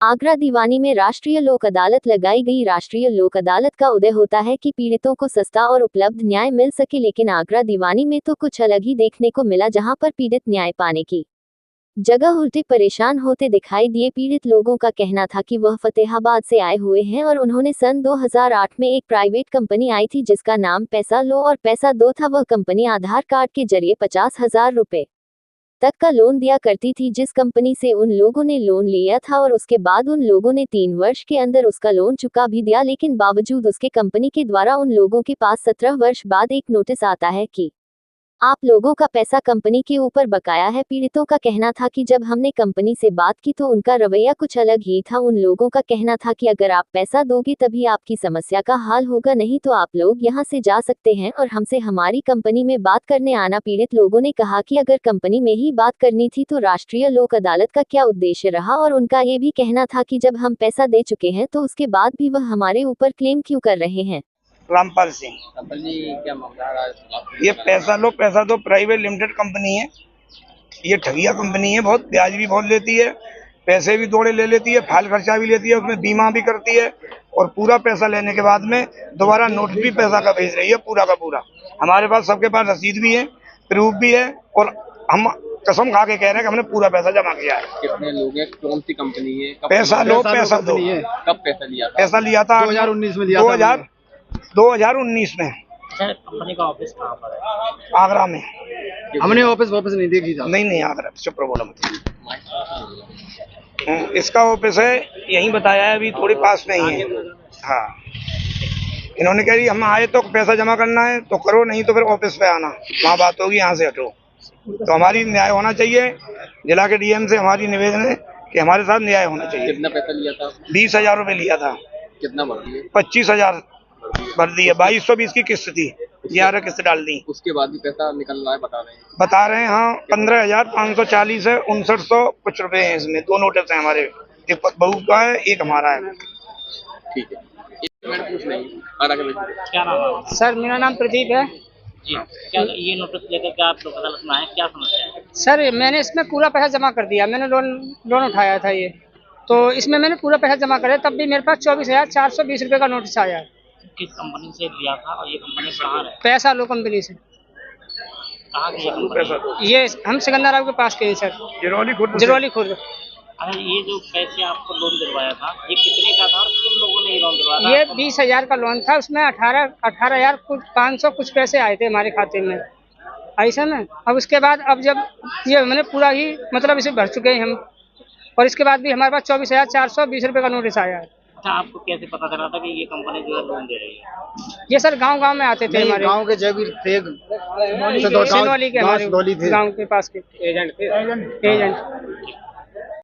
आगरा दीवानी में राष्ट्रीय लोक अदालत लगाई गई। राष्ट्रीय लोक अदालत का उद्देश्य होता है कि पीड़ितों को सस्ता और उपलब्ध न्याय मिल सके, लेकिन आगरा दीवानी में तो कुछ अलग ही देखने को मिला, जहां पर पीड़ित न्याय पाने की जगह उल्टे परेशान होते दिखाई दिए। पीड़ित लोगों का कहना था कि वह फतेहाबाद से आए हुए हैं और उन्होंने सन 2008 में एक प्राइवेट कंपनी आई थी जिसका नाम पैसा लो और पैसा दो था। वह कंपनी आधार कार्ड के जरिए 50,000 रुपए तक का लोन दिया करती थी। जिस कंपनी से उन लोगों ने लोन लिया था और उसके बाद उन लोगों ने 3 वर्ष के अंदर उसका लोन चुका भी दिया, लेकिन बावजूद उसके कंपनी के द्वारा उन लोगों के पास 17 वर्ष बाद एक नोटिस आता है कि आप लोगों का पैसा कंपनी के ऊपर बकाया है। पीड़ितों का कहना था कि जब हमने कंपनी से बात की तो उनका रवैया कुछ अलग ही था। उन लोगों का कहना था कि अगर आप पैसा दोगे तभी आपकी समस्या का हल होगा, नहीं तो आप लोग यहां से जा सकते हैं और हमसे हमारी कंपनी में बात करने आना। पीड़ित लोगों ने कहा कि अगर कंपनी में ही बात करनी थी तो राष्ट्रीय लोक अदालत का क्या उद्देश्य रहा, और उनका ये भी कहना था कि जब हम पैसा दे चुके हैं तो उसके बाद भी वह हमारे ऊपर क्लेम क्यों कर रहे हैं। रामपाल सिंह। जी, क्या मामला है? ये पैसा लो पैसा दो प्राइवेट लिमिटेड कंपनी है। ये ठगिया कंपनी है, बहुत ब्याज भी बहुत लेती है, पैसे भी दौड़े ले लेती है, फाइल खर्चा भी लेती है, उसमें बीमा भी करती है और पूरा पैसा लेने के बाद में दोबारा नोट भी पैसा का भेज रही है, पूरा का पूरा। हमारे पास सबके पास रसीद भी है, प्रूफ भी है और हम कसम खा के कह रहे हैं कि हमने पूरा पैसा जमा किया है। कितने लोग हैं? कौन सी कंपनी है? पैसा लो पैसा दो। कब पैसा लिया था? पैसा लिया था 2019 में लिया था। 2019 में। सर, कंपनी का ऑफिस कहाँ पर है? आगरा में। हमने ऑफिस वापस नहीं देखी था। नहीं आगरा, चुप बोला मत। इसका ऑफिस है यहीं बताया है, अभी थोड़ी पास में ही है। हाँ, इन्होंने कहा हम आए तो पैसा जमा करना है तो करो, नहीं तो फिर ऑफिस पे आना, वहाँ बात होगी, यहाँ से हटो। तो हमारी न्याय होना चाहिए। जिला के डीएम से हमारी निवेदन है कि हमारे साथ न्याय होना चाहिए। कितना पैसा लिया था? 20,000 रुपये लिया था। कितना भर दिए? 25,000 भर दिए। 2220 की किस्त थी, 11 किस्त डाल दी। उसके बाद भी पैसा निकल रहा है बता रहे हैं। हाँ, 15,540 है, 5900 कुछ रुपए हैं इसमें। 2 नोटिस हैं हमारे, एक बहू का है, एक हमारा है। ठीक है, क्या नाम है? सर, मेरा नाम प्रदीप है जी। क्या ये नोटिस लेकर के आप लोग अदालत में आए, क्या समस्या है? सर, मैंने इसमें पूरा पैसा जमा कर दिया। मैंने लोन उठाया था ये, तो इसमें मैंने पूरा पैसा जमा कर दिया, तब भी मेरे पास 24,420 रुपये का नोटिस आया है। किस कंपनी से लिया था और ये कंपनी कहाँ है? पैसा लो कंपनी से। कहाँ की ये कंपनी? ये हम सिकंदराबाद के पास के हैं सर, जिरौली खुर्द। अच्छा, ये जो पैसे आपको लोन दिलवाया था, ये कितने का था और किन लोगों ने ये लोन दिलवाया था? ये 20,000 का लोन था, उसमें 18,000 कुछ 500 कुछ पैसे आए थे हमारे खाते में, ऐसा ना। अब उसके बाद अब जब ये मैंने पूरा ही मतलब इसे भर चुके हैं हम, और इसके बाद भी हमारे पास 24,420 रुपये का नोटिस आया है। अच्छा, आपको कैसे पता चला था कि ये कंपनी जो है लोन दे रही है? ये सर गांव में आते थे, हमारे गांव के जब थे, सिनोली के, हमारे गांव के पास के एजेंट थे।